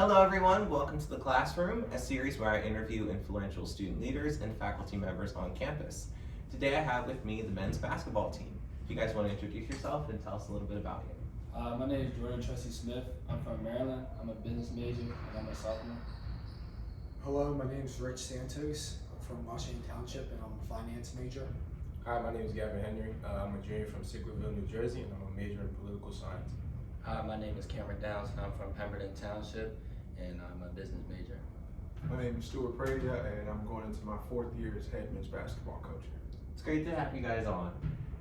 Hello everyone, welcome to The Classroom, a series where I interview influential student leaders and faculty members on campus. Today I have with me the men's basketball team. If you guys want to introduce yourself and tell us a little bit about you. My name is Jordan Tracy Smith. I'm from Maryland. I'm a business major and I'm a sophomore. Hello, my name is Rich Santos. I'm from Washington Township and I'm a finance major. Hi, my name is Gavin Henry. I'm a junior from Sicklerville, New Jersey, and I'm a major in political science. Hi, my name is Cameron Downs, and I'm from Pemberton Township, and I'm a business major. My name is Stuart Pradia, and I'm going into my 4th year as head men's basketball coach here. It's great to have you guys on.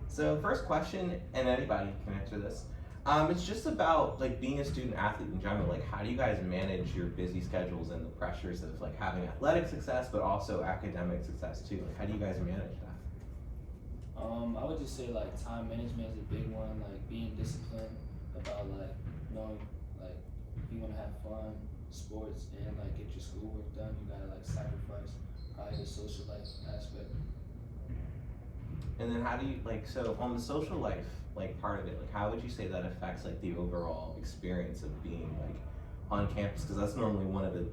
So first question, and anybody can answer this. It's just about like being a student athlete in general. Like, how do you guys manage your busy schedules and the pressures of like having athletic success, but also academic success too? Like, how do you guys manage that? I would just say like time management is a big one. Like being disciplined about like knowing like if you want to have fun, sports, and like get your schoolwork done, you gotta like sacrifice probably the social life aspect. And then how do you like, so on the social life like part of it, like how would you say that affects like the overall experience of being like on campus? Because that's normally one of the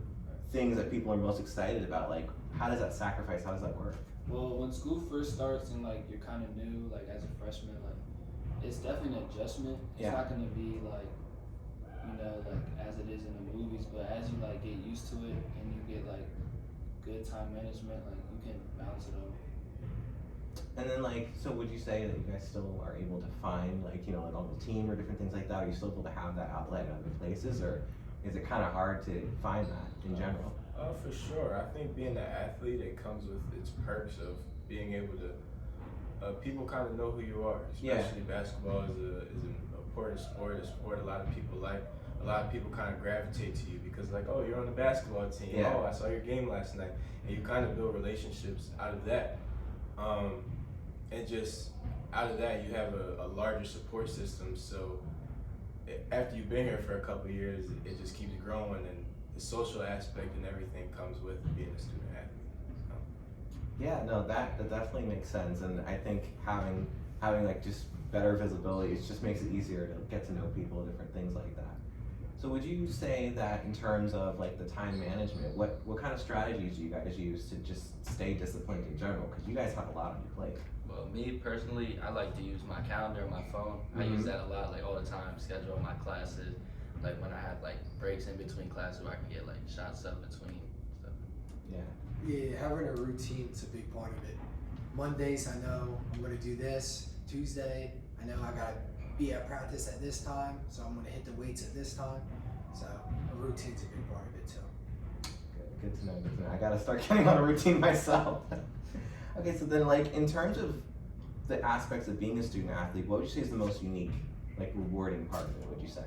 things that people are most excited about. Like, how does that sacrifice, how does that work? Well, when school first starts and like you're kind of new, like as a freshman, like it's definitely an adjustment. It's not gonna be like, you know, like as it is in the movies, but as you like get used to it and you get like good time management, like you can balance it over. And then like, so would you say that you guys still are able to find like, you know, like on the team or different things like that? Are you still able to have that outlet in other places, or is it kind of hard to find that in general? For sure. I think being an athlete, it comes with its perks of being able to, people kind of know who you are, especially basketball is an important sport, a sport a lot of people like. A lot of people kind of gravitate to you because like, oh, you're on the basketball team, oh, I saw your game last night, and you kind of build relationships out of that. And just out of that, you have a larger support system, so after you've been here for a couple of years, it just keeps growing, and the social aspect and everything comes with being a student athlete. So. Yeah, no, that definitely makes sense, and I think having like just better visibility, it just makes it easier to get to know people, different things like that. So would you say that in terms of like the time management, what kind of strategies do you guys use to just stay disciplined in general? Because you guys have a lot on your plate. Well, me personally, I like to use my calendar on my phone. I use that a lot, like all the time, schedule my classes. Like when I have like breaks in between classes where I can get like shots up between stuff. Yeah, having a routine's a big part of it. Mondays, I know I'm gonna do this. Tuesday, I know I gotta be at practice at this time, so I'm gonna hit the weights at this time. So a routine's a big part of it too. Good to know, good to know. I gotta start getting on a routine myself. Okay, so then like in terms of the aspects of being a student athlete, what would you say is the most unique, like rewarding part of it, would you say?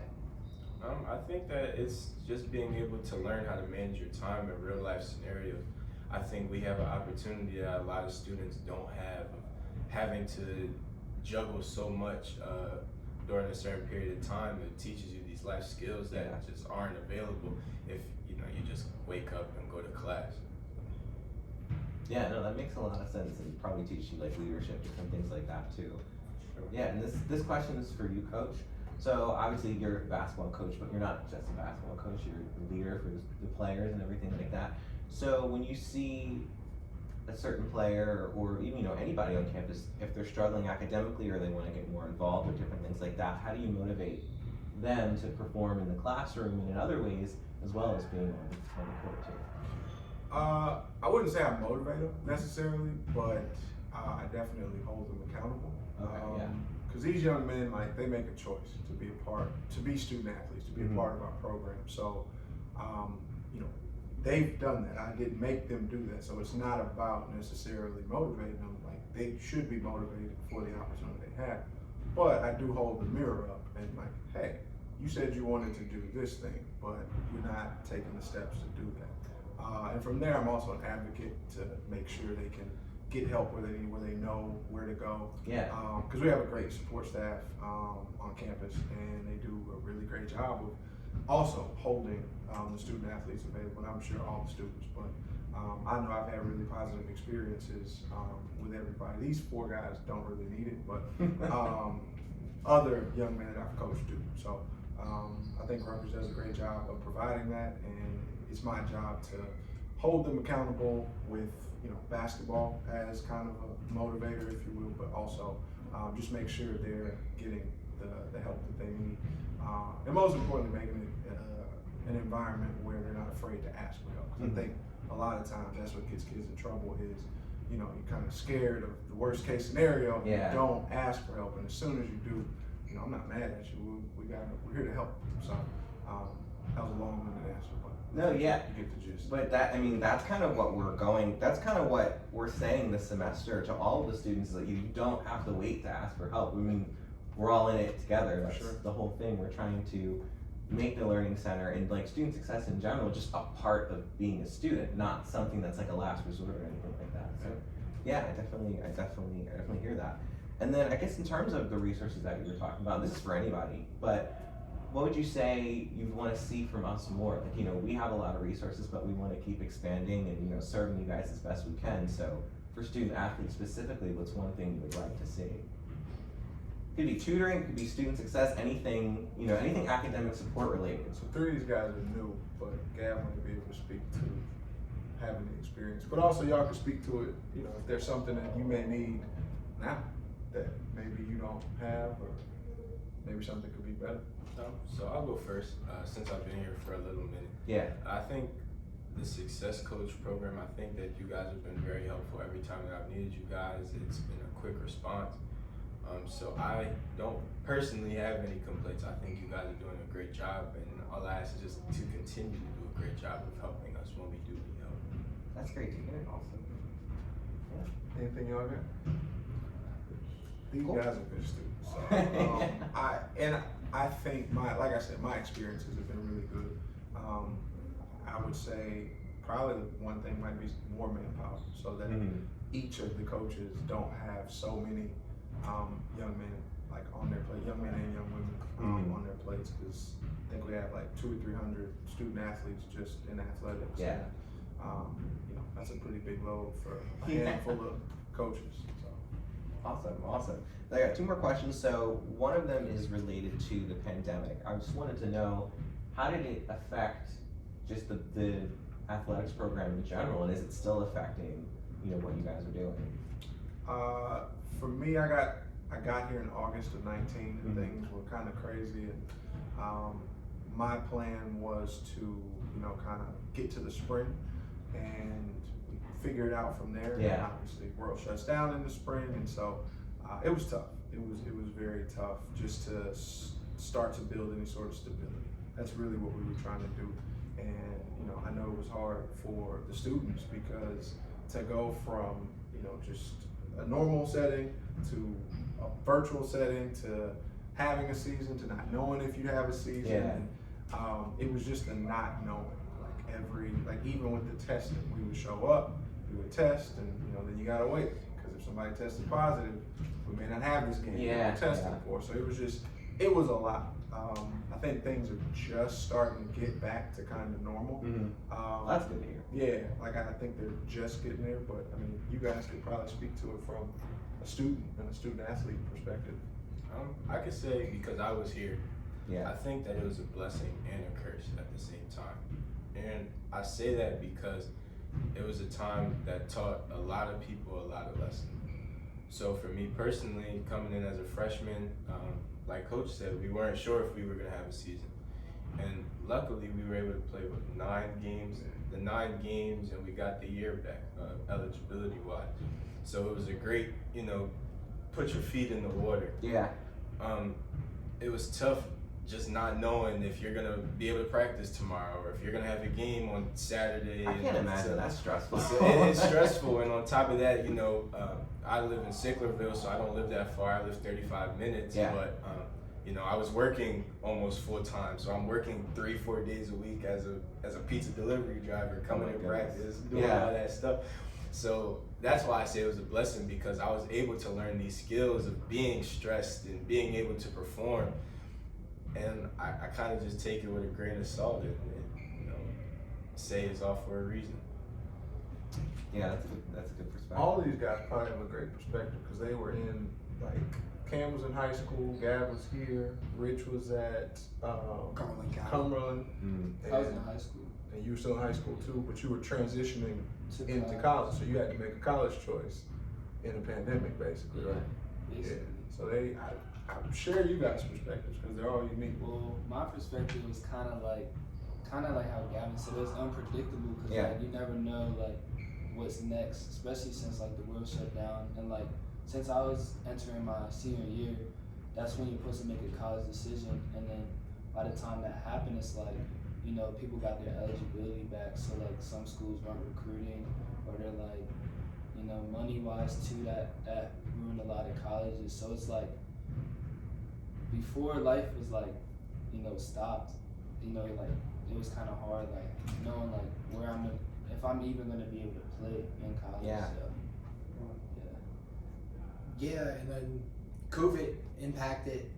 I think that it's just being able to learn how to manage your time in real life scenarios. I think we have an opportunity that a lot of students don't have, having to juggle so much during a certain period of time. It teaches you these life skills that just aren't available if you just wake up and go to class. Yeah, no, that makes a lot of sense, and probably teach you like leadership, different things like that too. Sure. Yeah, and this question is for you, Coach. So obviously you're a basketball coach, but you're not just a basketball coach, you're the leader for the players and everything like that. So when you see a certain player or even, you know, anybody on campus, if they're struggling academically or they want to get more involved with different things like that, how do you motivate them to perform in the classroom and in other ways as well as being on the court too? I wouldn't say I motivate them necessarily, but I definitely hold them accountable. Okay, Because these young men, like, they make a choice to be student athletes, to be a part of our program. So, they've done that. I didn't make them do that. So it's not about necessarily motivating them. Like, they should be motivated for the opportunity they have. But I do hold the mirror up and like, hey, you said you wanted to do this thing, but you're not taking the steps to do that. And from there, I'm also an advocate to make sure they can get help where they need, where they know where to go. Yeah. Because we have a great support staff on campus, and they do a really great job of also holding the student athletes available, and I'm sure all the students. But I know I've had really positive experiences with everybody. These 4 guys don't really need it, but other young men that I've coached do. So I think Rutgers does a great job of providing that, and it's my job to hold them accountable with, basketball as kind of a motivator, if you will, but also just make sure they're getting the help that they need. And most importantly, making it an environment where they're not afraid to ask for help. Because I think a lot of times that's what gets kids in trouble is, you're kind of scared of the worst case scenario. Yeah. You don't ask for help, and as soon as you do, I'm not mad at you. We're here to help. So that was a long-winded answer, but No, yeah. you get the gist. But that's kind of what that's kind of what we're saying this semester to all of the students, is that you don't have to wait to ask for help. I mean, we're all in it together. That's Sure. the whole thing. We're trying to make the Learning Center and like student success in general just a part of being a student, not something that's like a last resort or anything like that. So yeah, I definitely hear that. And then I guess in terms of the resources that you were talking about, this is for anybody, but what would you say you want to see from us more? Like, we have a lot of resources, but we want to keep expanding and, serving you guys as best we can. So for student athletes specifically, what's one thing you would like to see? It could be tutoring, it could be student success, anything, anything academic support related. So 3 of these guys are new, but Gab might be able to speak to having the experience. But also y'all can speak to it, if there's something that you may need now that maybe you don't have, or maybe something could be better. So I'll go first, since I've been here for a little minute. Yeah. I think the Success Coach program, I think that you guys have been very helpful every time that I've needed you guys. It's been a quick response. So I don't personally have any complaints. I think you guys are doing a great job, and all I ask is just to continue to do a great job of helping us when we do need help. That's great to hear. Awesome. Anything y'all got? These Cool. guys are good students. So, I think like I said, my experiences have been really good. I would say probably the one thing might be more manpower, so that each of the coaches don't have so many young men like on their plate, young men and young women on their plates, because I think we have like 200 or 300 student athletes just in athletics. Yeah. And, that's a pretty big load for a handful of coaches. So. Awesome. I got 2 more questions. So one of them is related to the pandemic. I just wanted to know, how did it affect just the athletics program in general, and is it still affecting what you guys are doing? For me, I got here in August of 19, and things were kind of crazy. And my plan was to kind of get to the spring and figure it out from there. Yeah. And obviously, world shuts down in the spring, and so it was tough. It was very tough just to start to build any sort of stability. That's really what we were trying to do. And I know it was hard for the students, because to go from just a normal setting to a virtual setting to having a season to not knowing if you have a season. Yeah. And, it was just a not knowing. Even with the testing, we would show up, we would test, and then you gotta wait, because if somebody tested positive, we may not have this game Yeah, we're testing for. So it was a lot. I think things are just starting to get back to kind of normal. That's good to hear. Yeah, I think they're just getting there, but I mean, you guys could probably speak to it from a student and a student athlete perspective. I could say, because I was here, Yeah. I think that it was a blessing and a curse at the same time. And I say that because it was a time that taught a lot of people a lot of lessons. So for me personally, coming in as a freshman, like Coach said, we weren't sure if we were going to have a season. And luckily, we were able to play with 9 games, and we got the year back, eligibility-wise. So it was a great, put your feet in the water. Yeah. It was tough just not knowing if you're gonna be able to practice tomorrow, or if you're gonna have a game on Saturday. I can't imagine. That's stressful. It's stressful, and on top of that, I live in Sicklerville, so I don't live that far. I live 35 minutes, Yeah. but I was working almost full time, so I'm working 3-4 days a week as a pizza delivery driver, coming to practice, doing all that stuff. So that's why I say it was a blessing, because I was able to learn these skills of being stressed and being able to perform. And I kind of just take it with a grain of salt and say it's all for a reason. Yeah, that's a good perspective. All of these guys probably have a great perspective, because they were in Cam was in high school, Gab was here, Rich was at Cumberland, I was in high school. and you were still in high school too, but you were transitioning To into college, so you had to make a college choice in a pandemic, basically, right? Basically. Yeah. So I'm sure you guys' perspectives because they're all unique. Well, my perspective was kind of like how Gavin said, it was unpredictable because like you never know like what's next, especially since like the world shut down and like since I was entering my senior year, that's when you're supposed to make a college decision, and then by the time that happened, it's like, you know, people got their eligibility back, so like some schools weren't recruiting, or they're like, you know, money wise too, that ruined a lot of colleges. So it's like before life was like, you know, stopped, you know, like it was kind of hard, like knowing like where if I'm even gonna be able to play in college. Yeah. So, Yeah, and then COVID impacted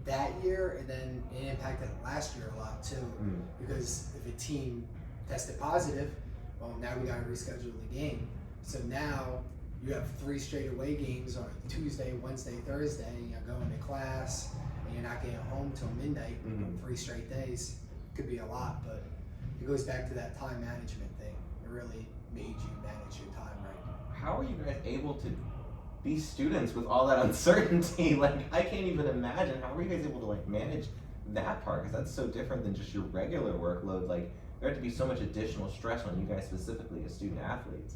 that year, and then it impacted last year a lot too. Because if a team tested positive, well, now we got to reschedule the game. So now you have 3 straight away games on Tuesday, Wednesday, Thursday, and you're going to class, and you're not getting home till midnight. 3 straight days could be a lot, but it goes back to that time management thing. It really made you manage your time right. How are you guys able to be students with all that uncertainty? Like, I can't even imagine. How are you guys able to like manage that part? Because that's so different than just your regular workload. Like, there had to be so much additional stress on you guys specifically as student athletes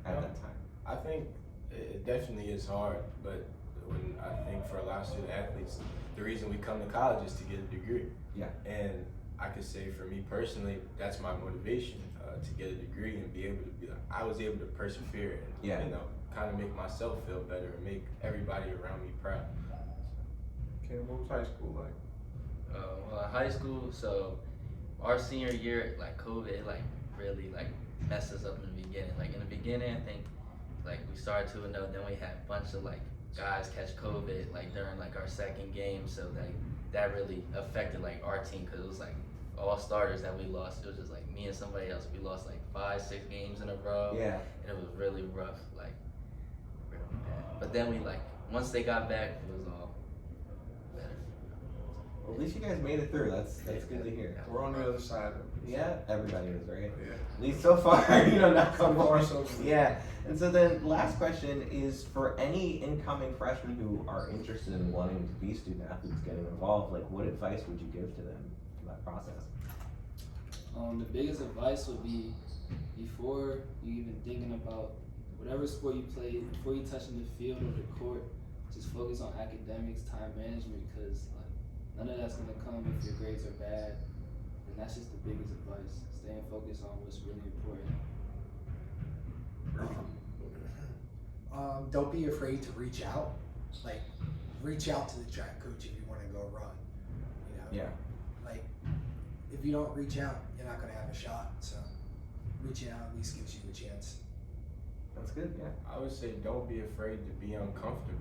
at that time. I think it definitely is hard, but when I think for a lot of student athletes, the reason we come to college is to get a degree. Yeah. And I could say for me personally, that's my motivation, to get a degree and be able to be like, I was able to persevere and, you know, kind of make myself feel better and make everybody around me proud. Cam, what was high school like? Well, high school, so our senior year, like COVID, like really like messed us up in the beginning. Like in the beginning, I think like we started 2-0, then we had a bunch of like guys catch COVID like during like our second game, so like that really affected like our team because it was like all starters that we lost. It was just like me and somebody else. We lost like 5-6 games in a row. Yeah. And it was really rough, like really bad. But then we like once they got back, it was all better. Well, at least you guys made it through. That's good to hear. We're on the other side of it. Yeah, everybody is, right? Yeah. At least so far, you know, not So far, on. so good. Yeah. And so then last question is for any incoming freshmen who are interested in wanting to be student athletes getting involved, like what advice would you give to them for that process? The biggest advice would be before you even thinking about whatever sport you play, before you touching the field or the court, just focus on academics, time management, because like none of that's gonna come if your grades are bad, and that's just the biggest advice. Staying focused on what's really important. Don't be afraid to reach out. Like, reach out to the track coach if you want to go run. You know. Yeah. Like, if you don't reach out, you're not gonna have a shot. So, reaching out at least gives you a chance. That's good, yeah. I would say don't be afraid to be uncomfortable.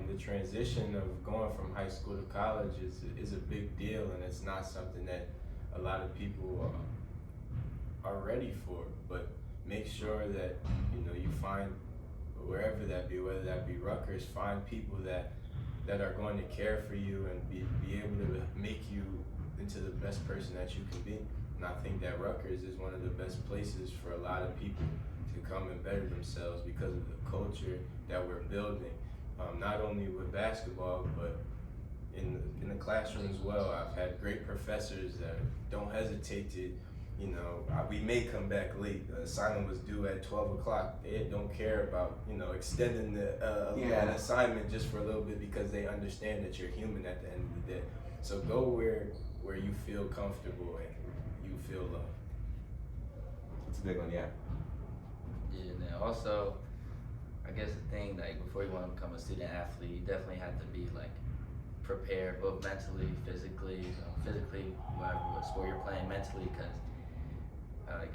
The transition of going from high school to college is a big deal, and it's not something that a lot of people are ready for. But make sure that you find wherever that be, whether that be Rutgers, find people that are going to care for you and be able to make you into the best person that you can be. And I think that Rutgers is one of the best places for a lot of people to come and better themselves because of the culture that we're building. Not only with basketball, but in the classroom as well. I've had great professors that don't hesitate to, we may come back late. The assignment was due at 12 o'clock. They don't care about, extending an assignment just for a little bit because they understand that you're human at the end of the day. So go where you feel comfortable and you feel loved. It's a big one, yeah. Yeah, and then also, I guess the thing, like, before you want to become a student athlete, you definitely have to be, like, prepared, both mentally, physically, whatever sport you're playing, mentally, because,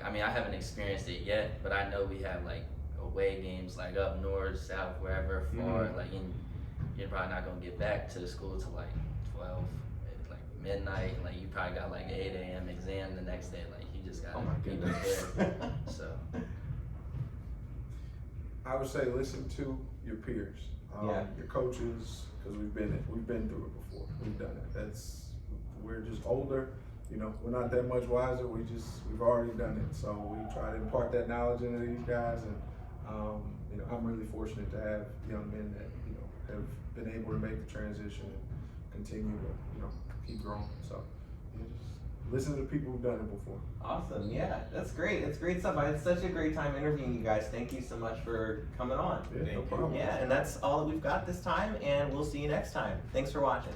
I haven't experienced it yet, but I know we have, like, away games, like, up north, south, wherever, far, like, you're probably not going to get back to the school till, like, 12, like, midnight, and, like, you probably got, like, 8 a.m. exam the next day, like, you just got to be prepared, so. I would say listen to your peers. your coaches, because we've been through it before. We've done it. We're just older. You know, we're not that much wiser. We've already done it. So we try to impart that knowledge into these guys, and you know, I'm really fortunate to have young men that, you know, have been able to make the transition and continue to, you know, keep growing. So yeah, just listen to the people who've done it before. Awesome. Yeah, that's great. That's great stuff. I had such a great time interviewing you guys. Thank you so much for coming on. Yeah, no problem. Yeah, and that's all that we've got this time, and we'll see you next time. Thanks for watching.